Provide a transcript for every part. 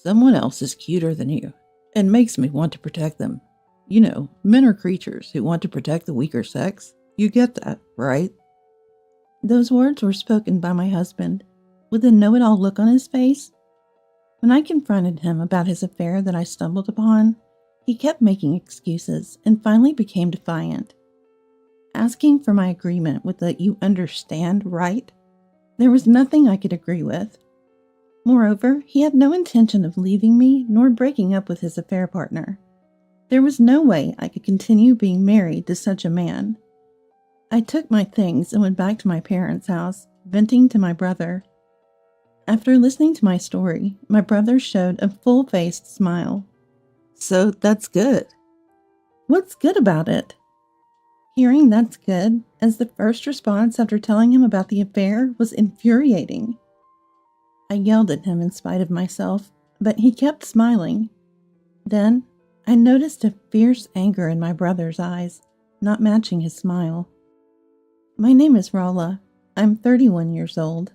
Someone else is cuter than you and makes me want to protect them. You know, men are creatures who want to protect the weaker sex. You get that, right? Those words were spoken by my husband, with a know-it-all look on his face. When I confronted him about his affair that I stumbled upon, he kept making excuses and finally became defiant. Asking for my agreement with the "you understand, right?" There was nothing I could agree with. Moreover, he had no intention of leaving me nor breaking up with his affair partner. There was no way I could continue being married to such a man. I took my things and went back to my parents' house, venting to my brother. After listening to my story, my brother showed a full-faced smile. So that's good. What's good about it? Hearing "that's good" as the first response after telling him about the affair was infuriating. I yelled at him in spite of myself, but he kept smiling. Then, I noticed a fierce anger in my brother's eyes, not matching his smile. My name is Rolla. I'm 31 years old.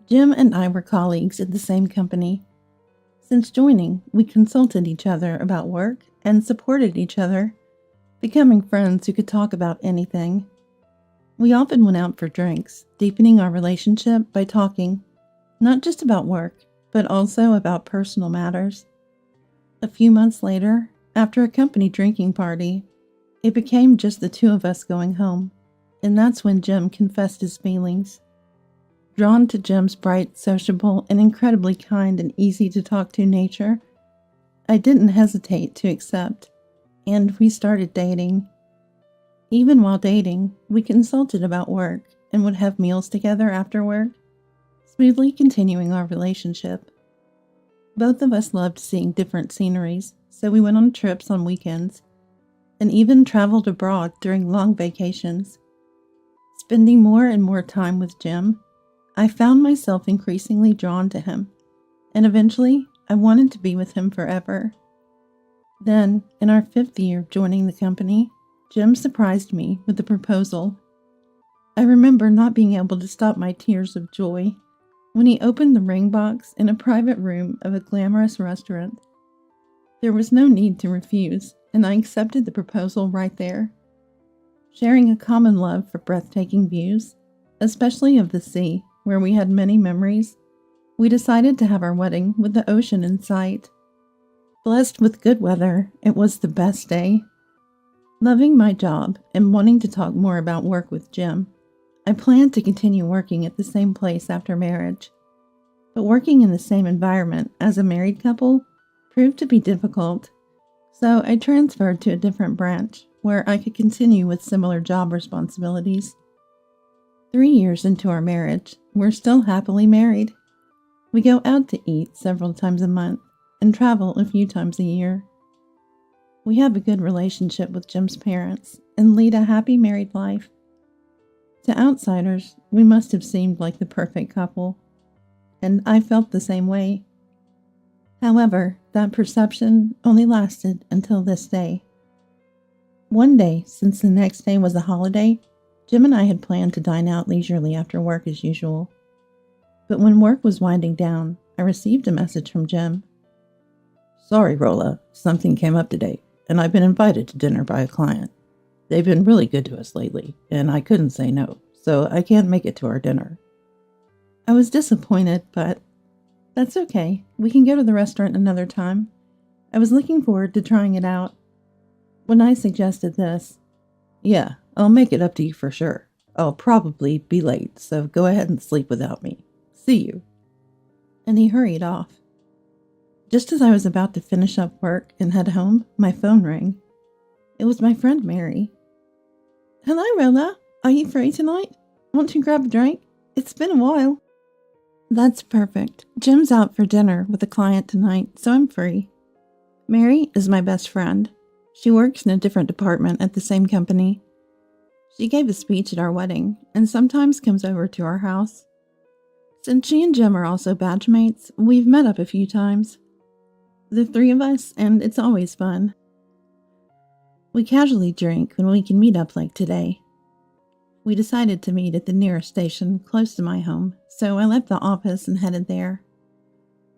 Jim and I were colleagues at the same company. Since joining, we consulted each other about work and supported each other, becoming friends who could talk about anything. We often went out for drinks, deepening our relationship by talking, not just about work, but also about personal matters. A few months later, after a company drinking party, it became just the two of us going home, and that's when Jim confessed his feelings. Drawn to Jim's bright, sociable, and incredibly kind and easy-to-talk-to nature, I didn't hesitate to accept, and we started dating. Even while dating, we consulted about work and would have meals together after work, smoothly continuing our relationship. Both of us loved seeing different sceneries, so we went on trips on weekends, and even traveled abroad during long vacations. Spending more and more time with Jim, I found myself increasingly drawn to him, and eventually I wanted to be with him forever. Then, in our 5th year of joining the company, Jim surprised me with a proposal. I remember not being able to stop my tears of joy when he opened the ring box in a private room of a glamorous restaurant. There was no need to refuse, and I accepted the proposal right there. Sharing a common love for breathtaking views, especially of the sea, where we had many memories, we decided to have our wedding with the ocean in sight. Blessed with good weather, it was the best day. Loving my job and wanting to talk more about work with Jim, I planned to continue working at the same place after marriage. But working in the same environment as a married couple proved to be difficult, so I transferred to a different branch where I could continue with similar job responsibilities. 3 years into our marriage, we're still happily married. We go out to eat several times a month and travel a few times a year. We have a good relationship with Jim's parents and lead a happy married life. To outsiders, we must have seemed like the perfect couple, and I felt the same way. However, that perception only lasted until this day. One day, since the next day was a holiday, Jim and I had planned to dine out leisurely after work as usual. But when work was winding down, I received a message from Jim. Sorry, Rolla, something came up today, and I've been invited to dinner by a client. They've been really good to us lately, and I couldn't say no, so I can't make it to our dinner. I was disappointed, but that's okay. We can go to the restaurant another time. I was looking forward to trying it out. When I suggested this, Yeah, I'll make it up to you for sure. I'll probably be late, so go ahead and sleep without me. See you. And he hurried off. Just as I was about to finish up work and head home, my phone rang. It was my friend Mary. Hello, Rolla. Are you free tonight? Want to grab a drink? It's been a while. That's perfect. Jim's out for dinner with a client tonight, so I'm free. Mary is my best friend. She works in a different department at the same company. She gave a speech at our wedding and sometimes comes over to our house. Since she and Jim are also batch mates, we've met up a few times. The three of us, and it's always fun. We casually drink when we can meet up like today. We decided to meet at the nearest station close to my home, so I left the office and headed there.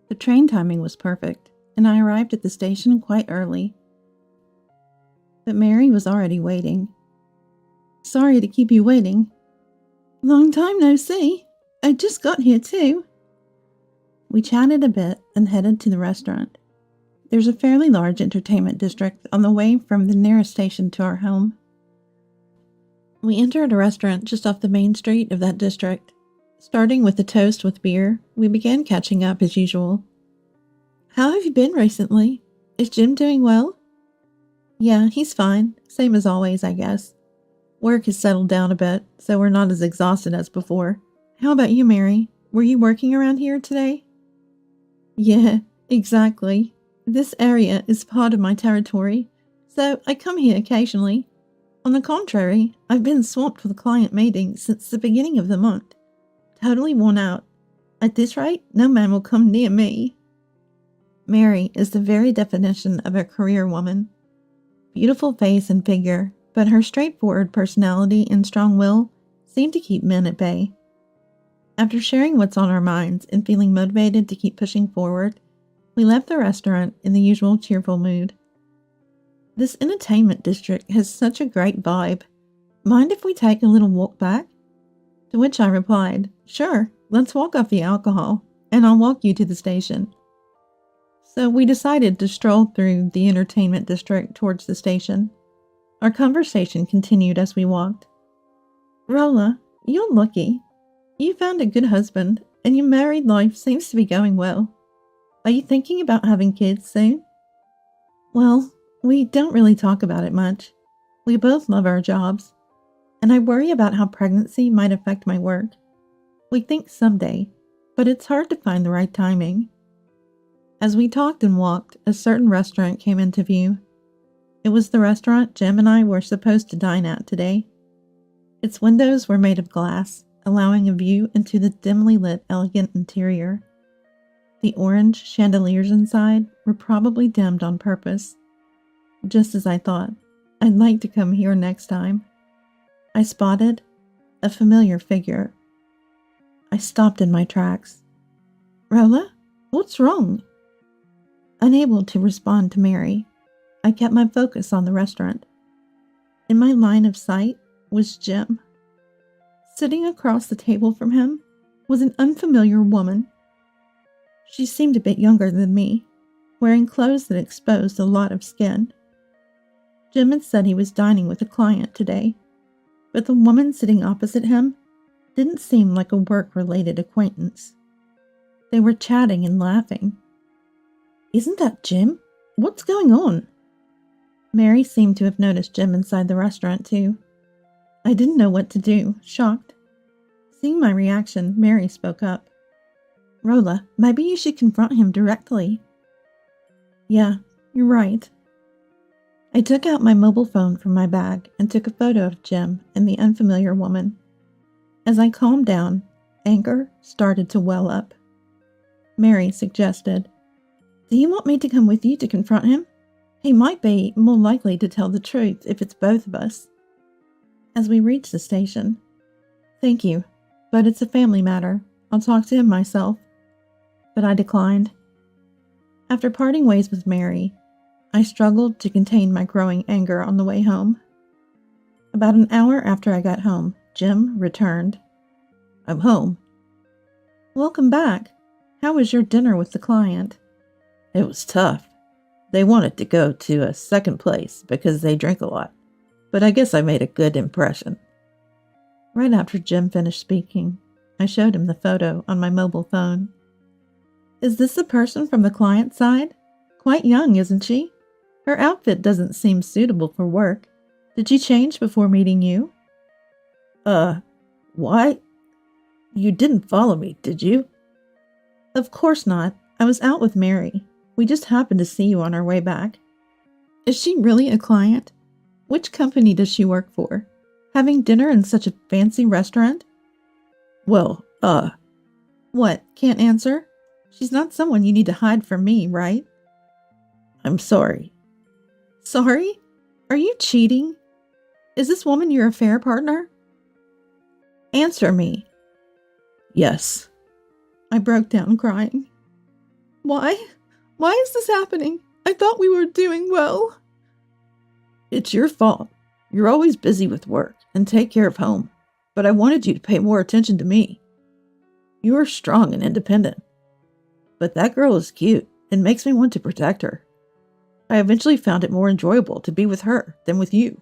The train timing was perfect, and I arrived at the station quite early. But Mary was already waiting. Sorry to keep you waiting. Long time no see. I just got here too. We chatted a bit and headed to the restaurant. There's a fairly large entertainment district on the way from the nearest station to our home. We entered a restaurant just off the main street of that district. Starting with a toast with beer, we began catching up as usual. How have you been recently? Is Jim doing well? Yeah, he's fine. Same as always, I guess. Work has settled down a bit, so we're not as exhausted as before. How about you, Mary? Were you working around here today? Yeah, exactly. This area is part of my territory, so I come here occasionally. On the contrary, I've been swamped with client meetings since the beginning of the month. Totally worn out. At this rate, no man will come near me. Mary is the very definition of a career woman. Beautiful face and figure, but her straightforward personality and strong will seem to keep men at bay. After sharing what's on our minds and feeling motivated to keep pushing forward, we left the restaurant in the usual cheerful mood. This entertainment district has such a great vibe. Mind if we take a little walk back? To which I replied, sure, let's walk off the alcohol, and I'll walk you to the station. So we decided to stroll through the entertainment district towards the station. Our conversation continued as we walked. Rolla, you're lucky. You found a good husband, and your married life seems to be going well. Are you thinking about having kids soon? Well, we don't really talk about it much. We both love our jobs, and I worry about how pregnancy might affect my work. We think someday, but it's hard to find the right timing. As we talked and walked, a certain restaurant came into view. It was the restaurant Jim and I were supposed to dine at today. Its windows were made of glass, allowing a view into the dimly lit, elegant interior. The orange chandeliers inside were probably dimmed on purpose. Just as I thought, I'd like to come here next time. I spotted a familiar figure. I stopped in my tracks. Rolla, what's wrong? Unable to respond to Mary, I kept my focus on the restaurant. In my line of sight was Jim. Sitting across the table from him was an unfamiliar woman. She seemed a bit younger than me, wearing clothes that exposed a lot of skin. Jim had said he was dining with a client today, but the woman sitting opposite him didn't seem like a work-related acquaintance. They were chatting and laughing. Isn't that Jim? What's going on? Mary seemed to have noticed Jim inside the restaurant too. I didn't know what to do, shocked. Seeing my reaction, Mary spoke up. Rolla, maybe you should confront him directly. Yeah, you're right. I took out my mobile phone from my bag and took a photo of Jim and the unfamiliar woman. As I calmed down, anger started to well up. Mary suggested, Do you want me to come with you to confront him? He might be more likely to tell the truth if it's both of us. As we reached the station, Thank you, but it's a family matter. I'll talk to him myself. But I declined. After parting ways with Mary, I struggled to contain my growing anger on the way home. About an hour after I got home, Jim returned. I'm home. Welcome back. How was your dinner with the client? It was tough. They wanted to go to a second place because they drink a lot, but I guess I made a good impression. Right after Jim finished speaking, I showed him the photo on my mobile phone. Is this the person from the client side? Quite young, isn't she? Her outfit doesn't seem suitable for work. Did she change before meeting you? Why? You didn't follow me, did you? Of course not. I was out with Mary. We just happened to see you on our way back. Is she really a client? Which company does she work for? Having dinner in such a fancy restaurant? Well, What, can't answer? She's not someone you need to hide from me, right? I'm sorry. Sorry? Are you cheating? Is this woman your affair partner? Answer me. Yes. I broke down crying. Why? Why is this happening? I thought we were doing well. It's your fault. You're always busy with work and take care of home, but I wanted you to pay more attention to me. You are strong and independent, but that girl is cute and makes me want to protect her. I eventually found it more enjoyable to be with her than with you.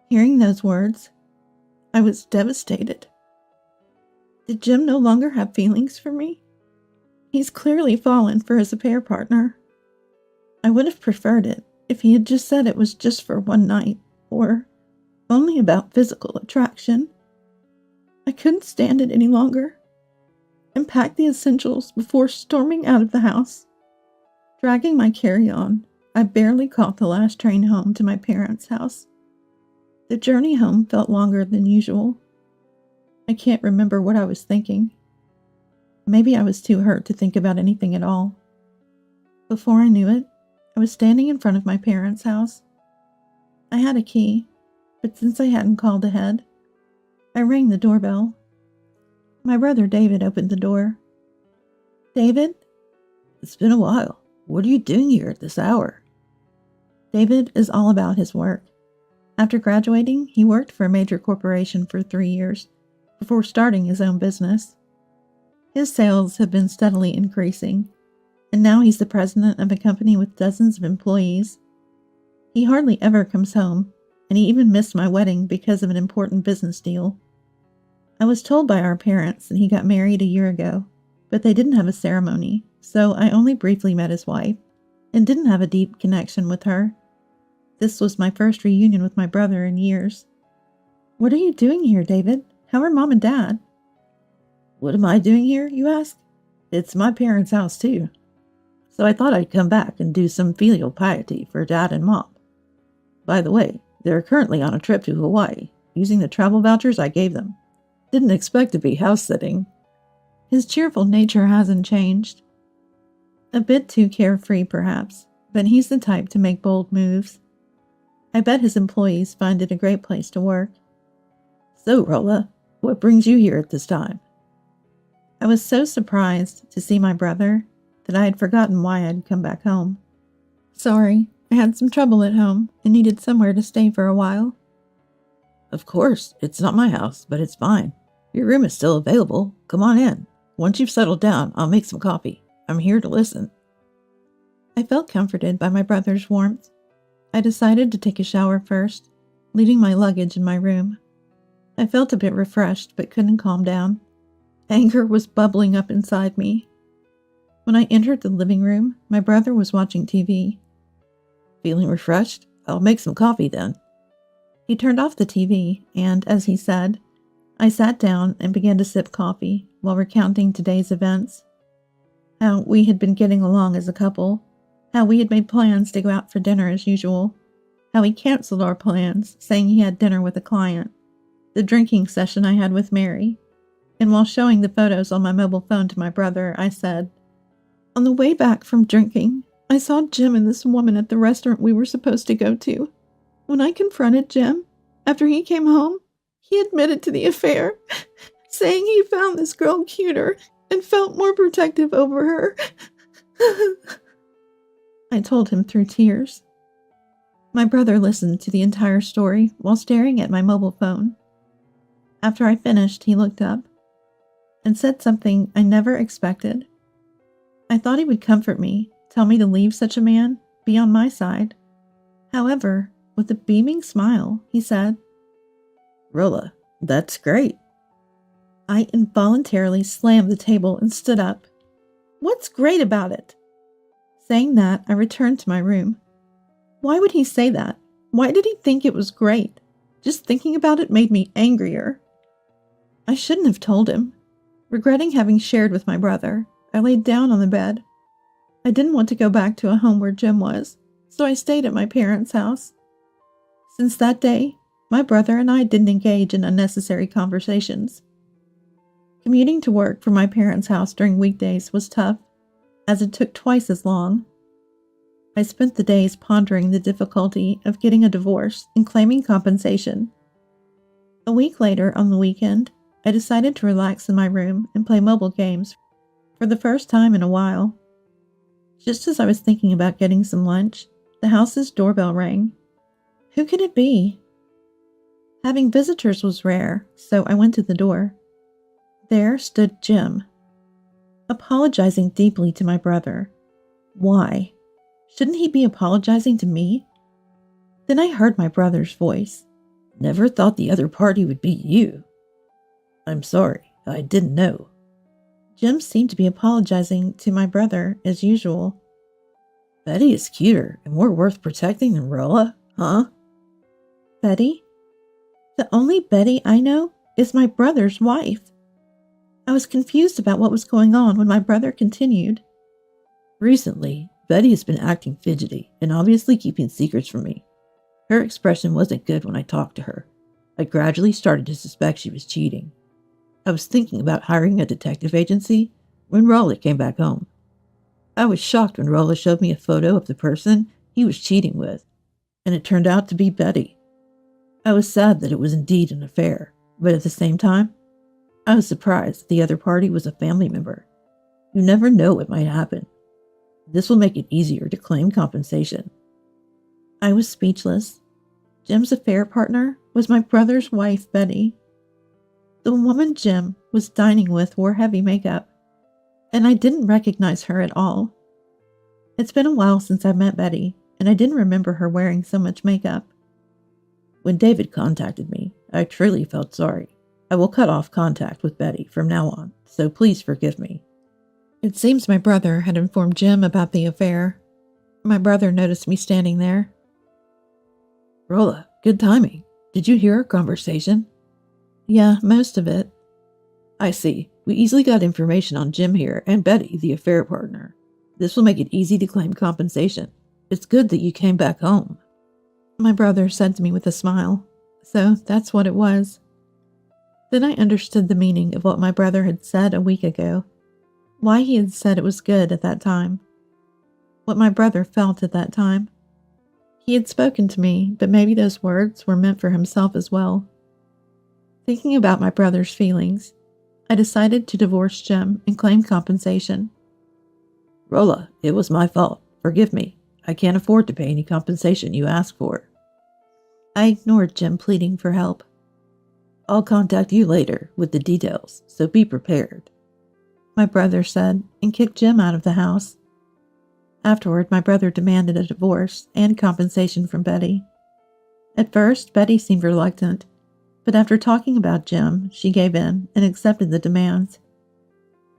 Hearing those words, I was devastated. Did Jim no longer have feelings for me? He's clearly fallen for his affair partner. I would have preferred it if he had just said it was just for one night, or only about physical attraction. I couldn't stand it any longer, and packed the essentials before storming out of the house. Dragging my carry-on, I barely caught the last train home to my parents' house. The journey home felt longer than usual. I can't remember what I was thinking. Maybe I was too hurt to think about anything at all. Before I knew it, I was standing in front of my parents' house. I had a key, but since I hadn't called ahead, I rang the doorbell. My brother David opened the door. David? It's been a while. What are you doing here at this hour? David is all about his work. After graduating, he worked for a major corporation for 3 years before starting his own business. His sales have been steadily increasing, and now he's the president of a company with dozens of employees. He hardly ever comes home, and he even missed my wedding because of an important business deal. I was told by our parents that he got married a year ago, but they didn't have a ceremony, so I only briefly met his wife and didn't have a deep connection with her. This was my first reunion with my brother in years. What are you doing here, David? How are Mom and Dad? What am I doing here, you ask? It's my parents' house, too. So I thought I'd come back and do some filial piety for Dad and Mom. By the way, they're currently on a trip to Hawaii, using the travel vouchers I gave them. Didn't expect to be house-sitting. His cheerful nature hasn't changed. A bit too carefree, perhaps, but he's the type to make bold moves. I bet his employees find it a great place to work. So, Rolla, what brings you here at this time? I was so surprised to see my brother that I had forgotten why I'd come back home. Sorry, I had some trouble at home and needed somewhere to stay for a while. Of course, it's not my house, but it's fine. Your room is still available. Come on in. Once you've settled down, I'll make some coffee. I'm here to listen. I felt comforted by my brother's warmth. I decided to take a shower first, leaving my luggage in my room. I felt a bit refreshed, but couldn't calm down. Anger was bubbling up inside me. When I entered the living room, my brother was watching TV. Feeling refreshed? I'll make some coffee then. He turned off the TV, and, as he said, I sat down and began to sip coffee while recounting today's events. How we had been getting along as a couple, how we had made plans to go out for dinner as usual, how he canceled our plans, saying he had dinner with a client, the drinking session I had with Mary, and while showing the photos on my mobile phone to my brother, I said, "On the way back from drinking, I saw Jim and this woman at the restaurant we were supposed to go to. When I confronted Jim, after he came home, he admitted to the affair, saying he found this girl cuter and felt more protective over her." I told him through tears. My brother listened to the entire story while staring at my mobile phone. After I finished, he looked up and said something I never expected. I thought he would comfort me, tell me to leave such a man, be on my side. However, with a beaming smile, he said, "Rolla, that's great." I involuntarily slammed the table and stood up. "What's great about it?" Saying that, I returned to my room. Why would he say that? Why did he think it was great? Just thinking about it made me angrier. I shouldn't have told him. Regretting having shared with my brother, I laid down on the bed. I didn't want to go back to a home where Jim was, so I stayed at my parents' house. Since that day, my brother and I didn't engage in unnecessary conversations. Commuting to work from my parents' house during weekdays was tough, as it took twice as long. I spent the days pondering the difficulty of getting a divorce and claiming compensation. A week later, on the weekend, I decided to relax in my room and play mobile games for the first time in a while. Just as I was thinking about getting some lunch, the house's doorbell rang. Who could it be? Having visitors was rare, so I went to the door. There stood Jim, apologizing deeply to my brother. Why? Shouldn't he be apologizing to me? Then I heard my brother's voice. Never thought the other party would be you. I'm sorry, I didn't know. Jim seemed to be apologizing to my brother as usual. Betty is cuter and more worth protecting than Rolla, huh? Betty? The only Betty I know is my brother's wife. I was confused about what was going on when my brother continued. Recently, Betty has been acting fidgety and obviously keeping secrets from me. Her expression wasn't good when I talked to her. I gradually started to suspect she was cheating. I was thinking about hiring a detective agency when Rolla came back home. I was shocked when Rolla showed me a photo of the person he was cheating with, and it turned out to be Betty. I was sad that it was indeed an affair, but at the same time, I was surprised that the other party was a family member. You never know what might happen. This will make it easier to claim compensation. I was speechless. Jim's affair partner was my brother's wife, Betty. The woman Jim was dining with wore heavy makeup, and I didn't recognize her at all. It's been a while since I met Betty, and I didn't remember her wearing so much makeup. When David contacted me, I truly felt sorry. I will cut off contact with Betty from now on, so please forgive me. It seems my brother had informed Jim about the affair. My brother noticed me standing there. Rolla, good timing. Did you hear our conversation? Yeah, most of it. I see. We easily got information on Jim here and Betty, the affair partner. This will make it easy to claim compensation. It's good that you came back home. My brother said to me with a smile. So that's what it was. Then I understood the meaning of what my brother had said a week ago. Why he had said it was good at that time. What my brother felt at that time. He had spoken to me, but maybe those words were meant for himself as well. Thinking about my brother's feelings, I decided to divorce Jim and claim compensation. Rolla, it was my fault. Forgive me. I can't afford to pay any compensation you asked for. I ignored Jim pleading for help. I'll contact you later with the details, so be prepared, my brother said, and kicked Jim out of the house. Afterward, my brother demanded a divorce and compensation from Betty. At first, Betty seemed reluctant, but after talking about Jim, she gave in and accepted the demands.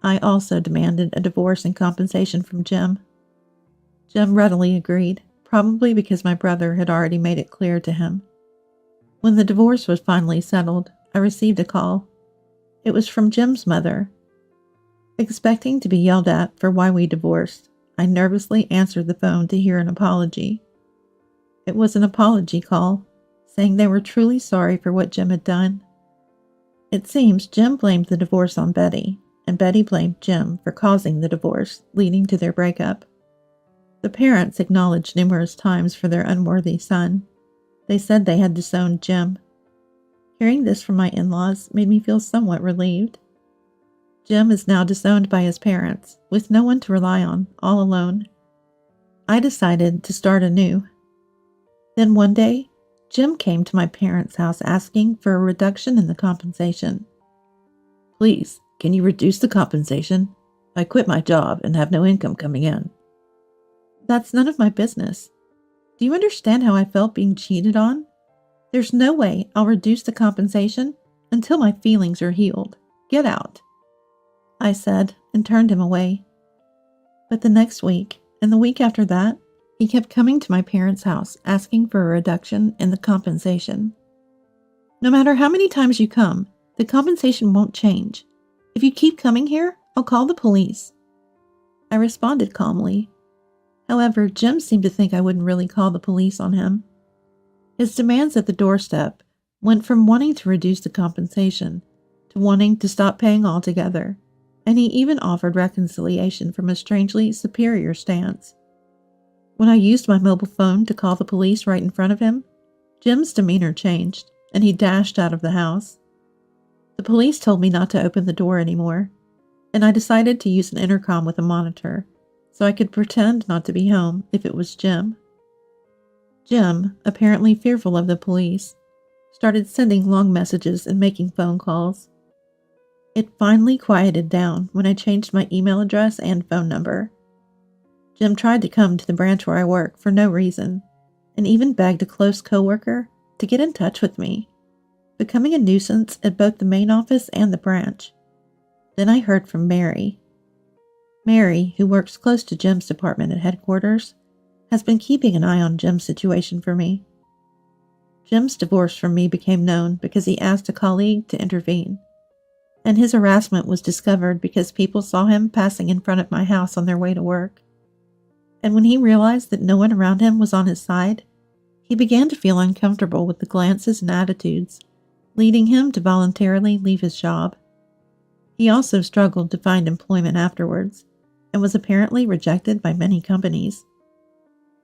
I also demanded a divorce and compensation from Jim. Jim readily agreed, probably because my brother had already made it clear to him. When the divorce was finally settled, I received a call. It was from Jim's mother. Expecting to be yelled at for why we divorced, I nervously answered the phone to hear an apology. It was an apology call, saying they were truly sorry for what Jim had done. It seems Jim blamed the divorce on Betty, and Betty blamed Jim for causing the divorce, leading to their breakup. The parents acknowledged numerous times for their unworthy son. They said they had disowned Jim. Hearing this from my in-laws made me feel somewhat relieved. Jim is now disowned by his parents, with no one to rely on, all alone. I decided to start anew. Then one day, Jim came to my parents' house asking for a reduction in the compensation. Please, can you reduce the compensation? I quit my job and have no income coming in. That's none of my business. Do you understand how I felt being cheated on? There's no way I'll reduce the compensation until my feelings are healed. Get out, I said, and turned him away. But the next week, and the week after that, he kept coming to my parents' house asking for a reduction in the compensation. No matter how many times you come, the compensation won't change. If you keep coming here, I'll call the police. I responded calmly. However, Jim seemed to think I wouldn't really call the police on him. His demands at the doorstep went from wanting to reduce the compensation to wanting to stop paying altogether, and he even offered reconciliation from a strangely superior stance. When I used my mobile phone to call the police right in front of him, Jim's demeanor changed, and he dashed out of the house. The police told me not to open the door anymore, and I decided to use an intercom with a monitor, so I could pretend not to be home if it was Jim. Jim, apparently fearful of the police, started sending long messages and making phone calls. It finally quieted down when I changed my email address and phone number. Jim tried to come to the branch where I work for no reason, and even begged a close coworker to get in touch with me, becoming a nuisance at both the main office and the branch. Then I heard from Mary. Mary, who works close to Jim's department at headquarters, has been keeping an eye on Jim's situation for me. Jim's divorce from me became known because he asked a colleague to intervene, and his harassment was discovered because people saw him passing in front of my house on their way to work. And when he realized that no one around him was on his side, he began to feel uncomfortable with the glances and attitudes, leading him to voluntarily leave his job. He also struggled to find employment afterwards, and was apparently rejected by many companies.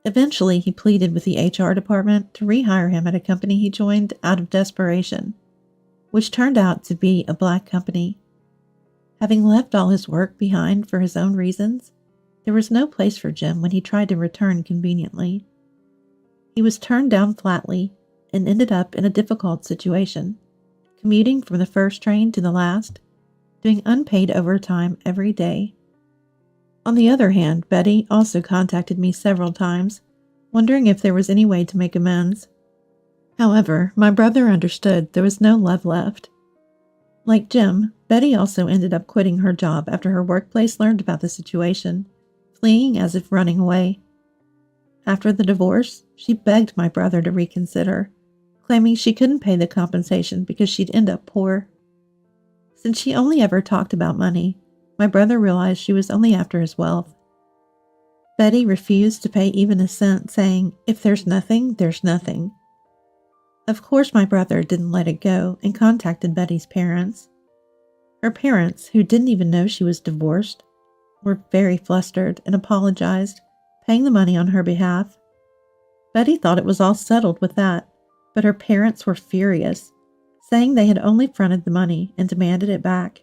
Eventually, he pleaded with the HR department to rehire him at a company he joined out of desperation, which turned out to be a black company. Having left all his work behind for his own reasons, there was no place for Jim when he tried to return conveniently. He was turned down flatly and ended up in a difficult situation, commuting from the first train to the last, doing unpaid overtime every day. On the other hand, Betty also contacted me several times, wondering if there was any way to make amends. However, my brother understood there was no love left. Like Jim, Betty also ended up quitting her job after her workplace learned about the situation, fleeing as if running away. After the divorce, she begged my brother to reconsider, claiming she couldn't pay the compensation because she'd end up poor. Since she only ever talked about money, my brother realized she was only after his wealth. Betty refused to pay even a cent, saying, "If there's nothing, there's nothing." Of course, my brother didn't let it go and contacted Betty's parents. Her parents, who didn't even know she was divorced, were very flustered and apologized, paying the money on her behalf. Betty thought it was all settled with that, but her parents were furious, saying they had only fronted the money and demanded it back.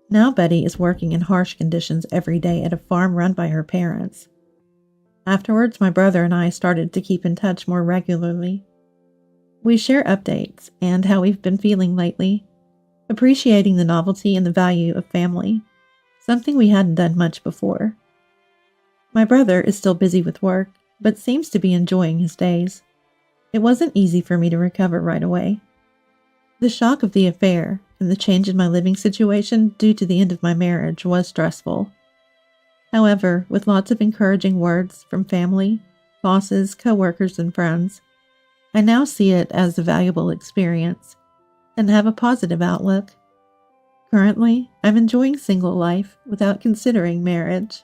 Now Betty is working in harsh conditions every day at a farm run by her parents. Afterwards, my brother and I started to keep in touch more regularly. We share updates and how we've been feeling lately, appreciating the novelty and the value of family, something we hadn't done much before. My brother is still busy with work, but seems to be enjoying his days. It wasn't easy for me to recover right away. The shock of the affair and the change in my living situation due to the end of my marriage was stressful. However, with lots of encouraging words from family, bosses, coworkers, and friends, I now see it as a valuable experience and have a positive outlook. Currently, I'm enjoying single life without considering marriage.